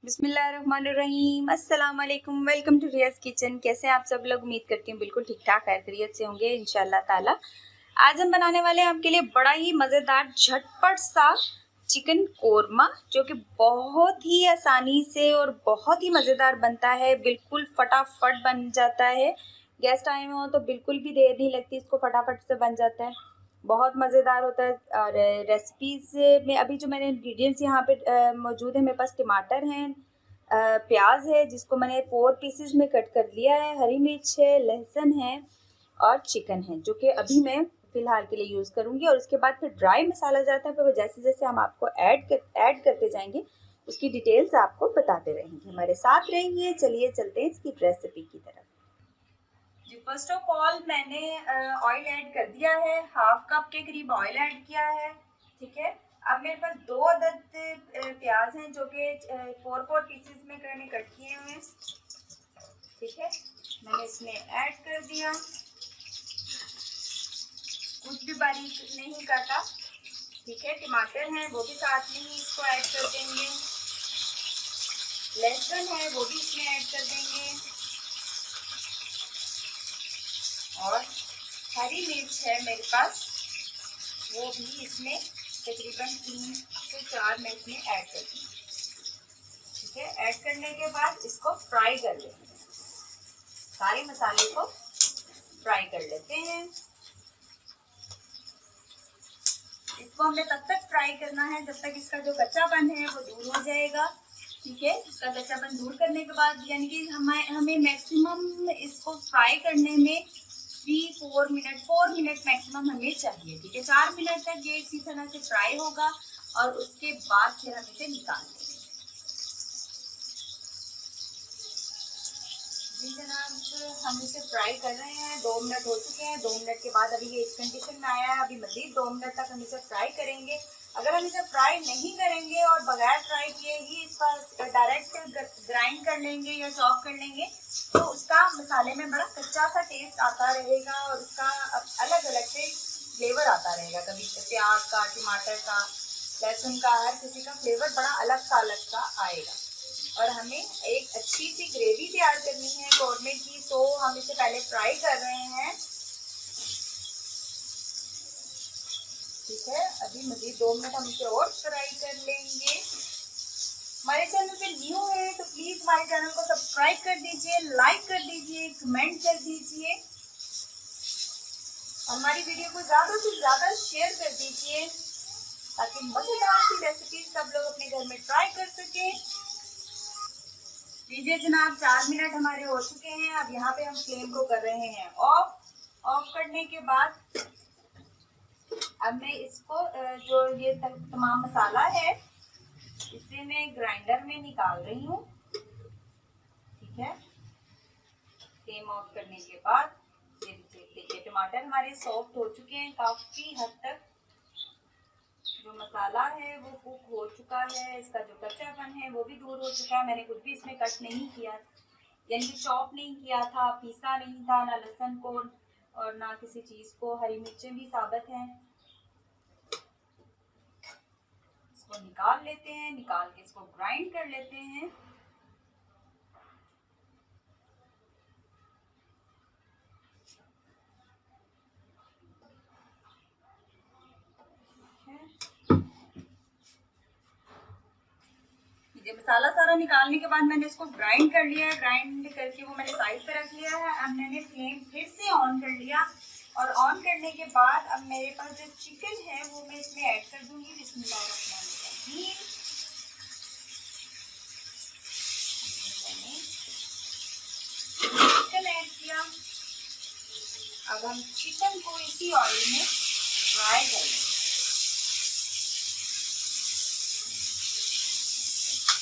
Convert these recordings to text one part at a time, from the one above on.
बिस्मिल्लाहिर्रहमानिर्रहीम, अस्सलाम वालेकुम। Welcome to Riyaz kitchen. कैसे हैं आप सब लोग? उम्मीद करती हूँ बिल्कुल ठीक ठाक खैरियत से होंगे इंशाल्लाह ताला। आज हम बनाने वाले हैं आपके लिए बड़ा ही मज़ेदार झटपट सा चिकन कोरमा, जो कि बहुत ही आसानी से और बहुत ही मज़ेदार बनता है। बिल्कुल फटाफट बन जाता है। गेस्ट आए हुए हो तो बिल्कुल भी देर नहीं लगती, इसको फटाफट से बन जाता है। बहुत मज़ेदार होता है। और रेसिपीज़ में अभी जो मैंने इंग्रेडिएंट्स यहाँ पे मौजूद है, मेरे पास टमाटर हैं, प्याज है जिसको मैंने 4 पीसेस में कट कर लिया है, हरी मिर्च है, लहसुन है और चिकन है, जो कि अभी मैं फ़िलहाल के लिए यूज़ करूँगी। और उसके बाद फिर ड्राई मसाला जाता है, फिर जैसे जैसे हम आपको ऐड करते जाएंगे उसकी डिटेल्स आपको बताते रहेंगे। हमारे साथ रहिए। चलिए चलते हैं इसकी रेसिपी की तरफ। जी, फर्स्ट ऑफ ऑल मैंने ऑयल ऐड कर दिया है, हाफ कप के करीब ऑयल ऐड किया है। ठीक है। अब मेरे पास 2 अदद प्याज हैं, जो कि 4 पीसेस में मैंने कट किए हुए हैं। ठीक है, मैंने इसमें ऐड कर दिया। कुछ भी बारीक नहीं काटा। ठीक है, टमाटर हैं वो भी साथ में ही इसको ऐड कर देंगे। लहसुन है वो भी इसमें ऐड कर देंगे। और हरी मिर्च है मेरे पास, वो भी इसमें तकरीबन 3 से 4 मैं इसमें ऐड कर दूँगी। ठीक है, ऐड करने के बाद इसको फ्राई कर लेंगे। सारे मसाले को फ्राई कर लेते हैं। इसको हमें तब तक फ्राई करना है जब तक इसका जो कच्चापन है वो दूर हो जाएगा। ठीक है, इसका कच्चापन दूर करने के बाद, यानी कि हमें मैक्सिमम इसको फ्राई करने में 4 मिनट मैक्सिमम हमें चाहिए। ठीक है, 4 मिनट तक ये इसी तरह से फ्राई होगा और उसके बाद फिर हम इसे निकाल देंगे। जी जनाब, हम इसे फ्राई कर रहे हैं। 2 मिनट हो चुके हैं। 2 मिनट के बाद अभी ये इस कंडीशन में आया है। अभी मज़ीद 2 मिनट तक हम इसे फ्राई करेंगे। अगर हम इसे फ्राई नहीं करेंगे और बगैर फ्राई किए ही इसका डायरेक्ट ग्राइंड कर लेंगे या चॉप कर लेंगे, तो उसका मसाले में बड़ा कच्चा सा टेस्ट आता रहेगा और उसका अलग अलग से फ्लेवर आता रहेगा। कभी प्याज का, टमाटर का, लहसुन का, हर किसी का फ्लेवर बड़ा अलग सा आएगा। और हमें एक अच्छी सी ग्रेवी तैयार करनी है कौरमे की, तो हम इसे पहले फ्राई कर रहे हैं। ठीक है, अभी मज़ीद 2 मिनट हम इसे और फ्राई कर लेंगे। हमारे चैनल पे न्यू है तो प्लीज़ हमारे चैनल को सब्सक्राइब कर दीजिए, लाइक कर दीजिए, कमेंट कर दीजिए और हमारी वीडियो को ज़्यादा से ज़्यादा शेयर कर दीजिए, ताकि मज़ेदार सी रेसिपी सब लोग अपने घर में ट्राई कर सकें। लीजिए जनाब, 4 मिनट हमारे हो चुके हैं। अब यहाँ पे हम फ्लेम को कर रहे हैं ऑफ। ऑफ करने के बाद अब मैं इसको जो ये तमाम मसाला है इसे मैं ग्राइंडर में निकाल रही हूँ। ठीक है, फ्लेम ऑफ करने के बाद ये देखिए टमाटर हमारे सॉफ्ट हो चुके हैं काफ़ी हद तक। जो मसाला है वो कुक हो चुका है, इसका जो कच्चापन है वो भी दूर हो चुका है। मैंने कुछ भी इसमें कट नहीं किया, यानी कि चॉप नहीं किया था, पीसा नहीं था, ना लहसुन को और ना किसी चीज़ को। हरी मिर्चें भी साबित हैं। इसको निकाल लेते हैं, निकाल के इसको ग्राइंड कर लेते हैं। ये मसाला सारा निकालने के बाद मैंने इसको ग्राइंड कर लिया है। ग्राइंड करके वो मैंने साइड पे रख लिया है। अब मैंने फ्लेम फिर से ऑन कर लिया और ऑन करने के बाद अब मेरे पास जो चिकन है वो मैं इसमें ऐड कर दूंगी। बिस्मिल्लाहिर्रहमानिर्रहीम। चिकन ऐड किया। अब हम चिकन को इसी ऑयल में फ्राई कर लेंगे।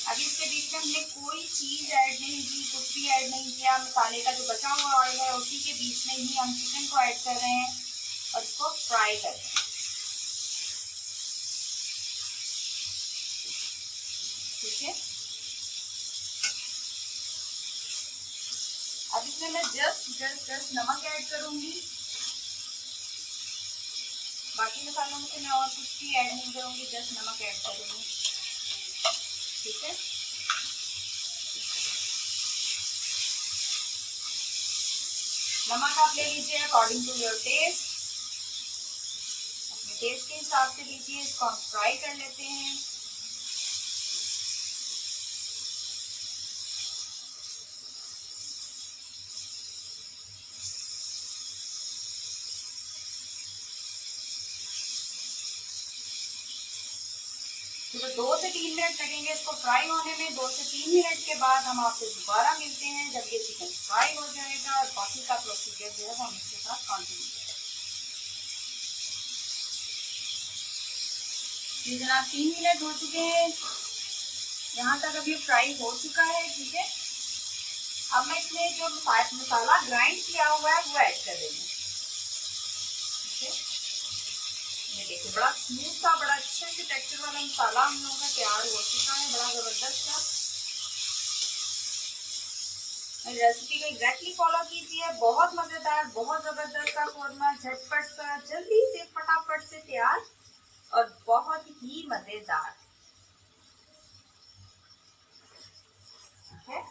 अभी इसके बीच में हमने कोई चीज़ ऐड नहीं की, कुछ भी ऐड नहीं किया। मसाले का जो बचा हुआ ऑयल है उसी के बीच में ही हम चिकन को ऐड कर रहे हैं और इसको फ्राई कर रहे हैं। ठीक है, अब इसमें मैं जस्ट नमक ऐड करूंगी। बाकी मसालों में से मैं और कुछ भी ऐड नहीं करूंगी, जस्ट नमक ऐड करूंगी। ठीक है, नमक आप ले लीजिए अकॉर्डिंग टू योर टेस्ट, अपने टेस्ट के हिसाब से लीजिए। इसको हम फ्राई कर लेते हैं। तो 2 से 3 मिनट लगेंगे इसको फ्राई होने में। 2 से 3 मिनट के बाद हम आपसे दोबारा मिलते हैं जब ये चिकन फ्राई हो जाएगा और बाकी का प्रोसीजर जो है वो हम इसके साथ कंटिन्यू करेंगे। जी जनाब 3 मिनट हो चुके हैं, यहाँ तक अभी फ्राई हो चुका है। ठीक है, अब मैं इसमें जो मसाला ग्राइंड किया हुआ है वो ऐड कर देंगे। ठीक है, ये देखिए बड़ा स्मूथ सा, बड़ा अच्छे से टेक्सचर वाला मसाला हम लोगों का तैयार हो चुका है, बड़ा जबरदस्त सा। रेसिपी को एग्जैक्टली फॉलो कीजिए। बहुत मजेदार, बहुत जबरदस्त सा कौरमा, झटपट सा, जल्दी से फटाफट से तैयार और बहुत ही मजेदार। ठीक है,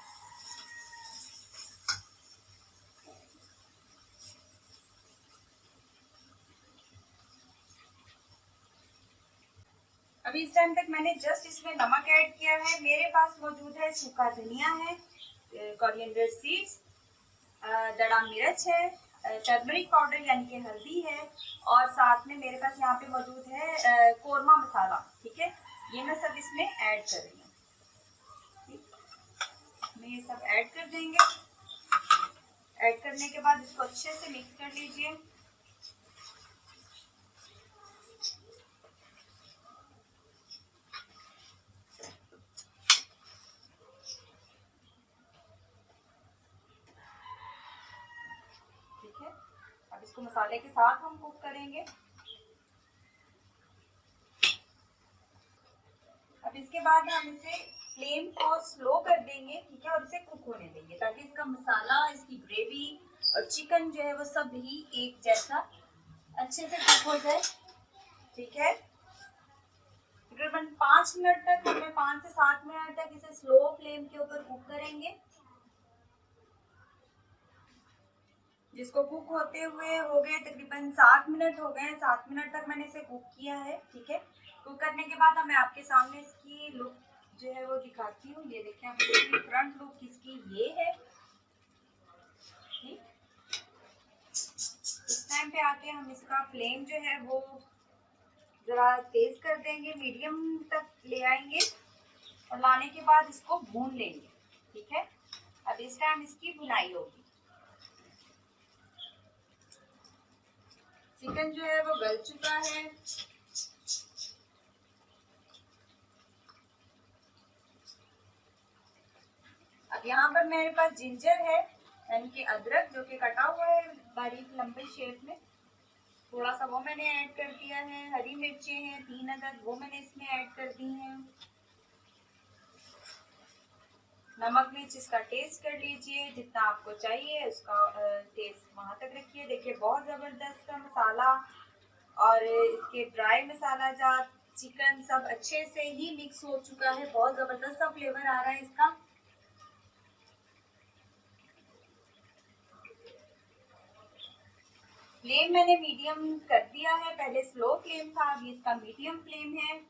अभी इस टाइम तक मैंने जस्ट इसमें नमक ऐड किया है। मेरे पास मौजूद है सूखा धनिया है, कोरिएंडर सीड्स, दड़ा मिर्च है, टर्मरिक पाउडर यानी कि हल्दी है, और साथ में मेरे पास यहाँ पे मौजूद है कोरमा मसाला। ठीक है, ये मैं सब इसमें ऐड कर रही हूँ। इसमें ये सब ऐड कर देंगे। ऐड करने के बाद इसको अच्छे से मिक्स कर लीजिए। ठीक है, अब इसको मसाले के साथ हम कुक करेंगे। अब इसके बाद हम इसे फ्लेम को स्लो कर देंगे। ठीक है, और इसे कुक होने देंगे ताकि इसका मसाला, इसकी ग्रेवी और चिकन जो है वो सब ही एक जैसा अच्छे से कुक हो जाए। ठीक है, तकरीबन 5 मिनट तक, हमें 5 से 7 मिनट तक इसे स्लो फ्लेम के ऊपर कुक करेंगे। जिसको कुक होते हुए हो गए तकरीबन 7 मिनट हो गए। 7 मिनट तक मैंने इसे कुक किया है। ठीक है, कुक करने के बाद मैं आपके सामने इसकी लुक जो है वो दिखाती हूँ। ये देखें, अब इसकी फ्रंट लुक इसकी ये है। ठीक, इस टाइम पे आके हम इसका फ्लेम जो है वो जरा तेज कर देंगे, मीडियम तक ले आएंगे और लाने के बाद इसको भून लेंगे। ठीक है, अब इस टाइम इसकी भुनाई होगी। चिकन जो है वो गल चुका है। अब यहाँ पर मेरे पास जिंजर है यानी कि अदरक, जो कि कटा हुआ है बारीक लंबे शेप में, थोड़ा सा वो मैंने ऐड कर दिया है। हरी मिर्चें हैं 3 अदद, वो मैंने इसमें ऐड कर दी हैं। नमक मिर्च इसका टेस्ट कर लीजिए, जितना आपको चाहिए उसका टेस्ट वहां तक रखिए। देखिए बहुत जबरदस्त का मसाला और इसके ड्राई मसाला जात, चिकन सब अच्छे से ही मिक्स हो चुका है। बहुत जबरदस्त सा फ्लेवर आ रहा है इसका। फ्लेम मैंने मीडियम कर दिया है, पहले स्लो फ्लेम था, अभी इसका मीडियम फ्लेम है।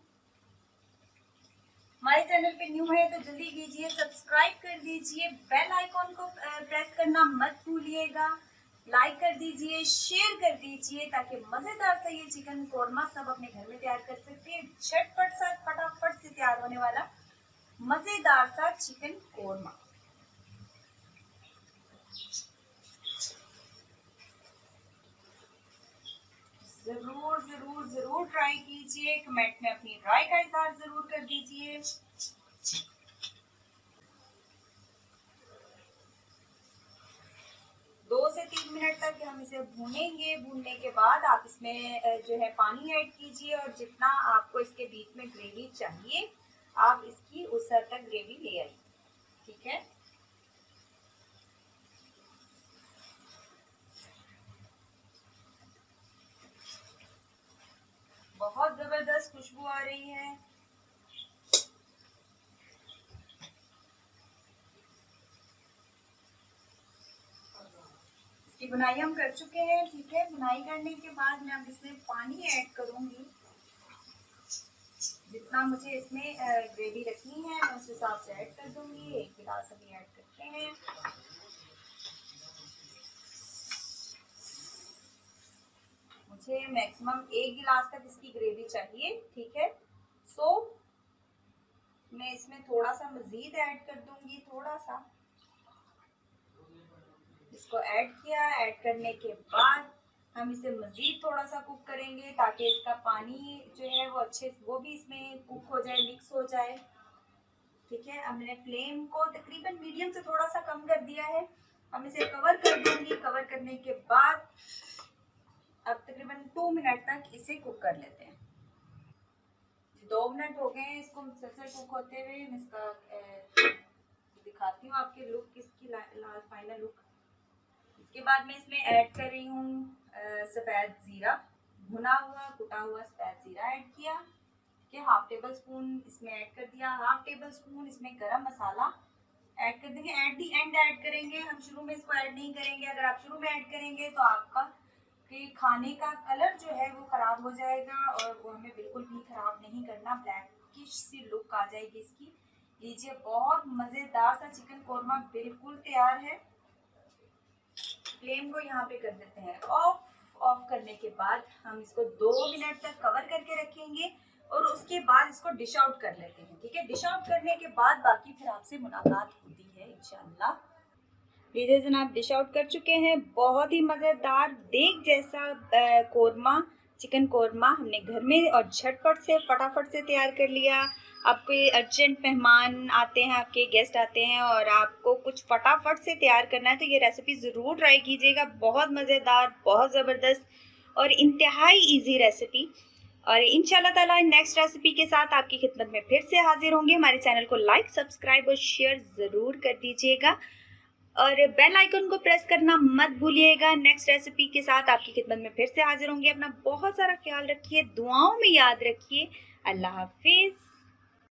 हमारे चैनल पे न्यू है तो जल्दी कीजिए सब्सक्राइब कर दीजिए, बेल आइकॉन को प्रेस करना मत भूलिएगा, लाइक कर दीजिए, शेयर कर दीजिए ताकि मजेदार सा ये चिकन कोरमा सब अपने घर में तैयार कर सकते हैं। झटपट सा, फटाफट से तैयार होने वाला मजेदार सा चिकन कोरमा। जरूर जरूर जरूर ट्राई कीजिए, कमेंट में अपनी राय का इजहार जरूर कर दीजिए। दो से 3 मिनट तक हम इसे भूनेंगे। भूनने के बाद आप इसमें जो है पानी ऐड कीजिए और जितना आपको इसके बीच में ग्रेवी चाहिए आप इसकी उस हद तक ग्रेवी ले आइए। ठीक है, बहुत जबरदस्त खुशबू आ रही है। इसकी बुनाई हम कर चुके हैं, ठीक है। बुनाई करने के बाद मैं अब इसमें पानी ऐड करूँगी। जितना मुझे इसमें ग्रेवी रखनी है मैं उस हिसाब से ऐड कर दूँगी। 1 गिलास अभी ऐड करते हैं। मुझे मैक्सिमम 1 गिलास तक इसकी ग्रेवी चाहिए, ठीक है। सो मैं इसमें थोड़ा सा मज़ीद ऐड कर दूँगी, थोड़ा सा। इसको ऐड किया, ऐड करने के बाद हम इसे मज़ीद थोड़ा सा कुक करेंगे ताकि इसका पानी जो है वो अच्छे वो भी इसमें कुक हो जाए, मिक्स हो जाए, ठीक है। अब मैंने फ्लेम को तकरीबन मीडियम से थोड़ा सा कम कर दिया है। हम इसे कवर कर दूँगी। कवर करने के बाद अब तकरीबन 2 मिनट तक इसे कुक कर लेते हैं। 2 मिनट हो गए हैं इसको मुसलसल कुक होते हुए। मैं इसका दिखाती हूँ आपके लुक, इसकी फाइनल लुक। इसके बाद मैं इसमें ऐड कर रही हूँ सफ़ेद ज़ीरा, भुना हुआ कुटा हुआ सफ़ेद ज़ीरा ऐड किया, ठीक है। 1/2 टेबल स्पून इसमें ऐड कर दिया। 1/2 टेबल स्पून इसमें गरम मसाला ऐड कर देंगे। एट दी एंड ऐड करेंगे, हम शुरू में इसको ऐड नहीं करेंगे। अगर आप शुरू में ऐड करेंगे तो आपका कि खाने का कलर जो है वो ख़राब हो जाएगा और वो हमें बिल्कुल भी ख़राब नहीं करना। ब्लैकिश सी लुक आ जाएगी इसकी। लीजिए, बहुत मज़ेदार सा चिकन कोरमा बिल्कुल तैयार है। फ्लेम को यहाँ पे कर देते हैं ऑफ। ऑफ करने के बाद हम इसको 2 मिनट तक कवर करके रखेंगे और उसके बाद इसको डिश आउट कर लेते हैं, ठीक है। डिश आउट करने के बाद बाकी फिर आपसे मुलाकात होती है इंशाल्लाह। लीजिए जनाब, डिश आउट कर चुके हैं। बहुत ही मज़ेदार देग जैसा कोरमा, चिकन कोरमा हमने घर में और झटपट से फटाफट से तैयार कर लिया। आपके अर्जेंट मेहमान आते हैं, आपके गेस्ट आते हैं और आपको कुछ फटाफट से तैयार करना है तो ये रेसिपी ज़रूर ट्राई कीजिएगा। बहुत मज़ेदार, बहुत ज़बरदस्त और इंतहाई इजी रेसिपी। और इंशाल्लाह ताला नेक्स्ट रेसिपी के साथ आपकी खिदमत में फिर से हाजिर होंगे। हमारे चैनल को लाइक, सब्सक्राइब और शेयर ज़रूर कर दीजिएगा और बेल आइकन को प्रेस करना मत भूलिएगा। नेक्स्ट रेसिपी के साथ आपकी खिदमत में फिर से हाजिर होंगे। अपना बहुत सारा ख्याल रखिए, दुआओं में याद रखिए। अल्लाह हाफिज़।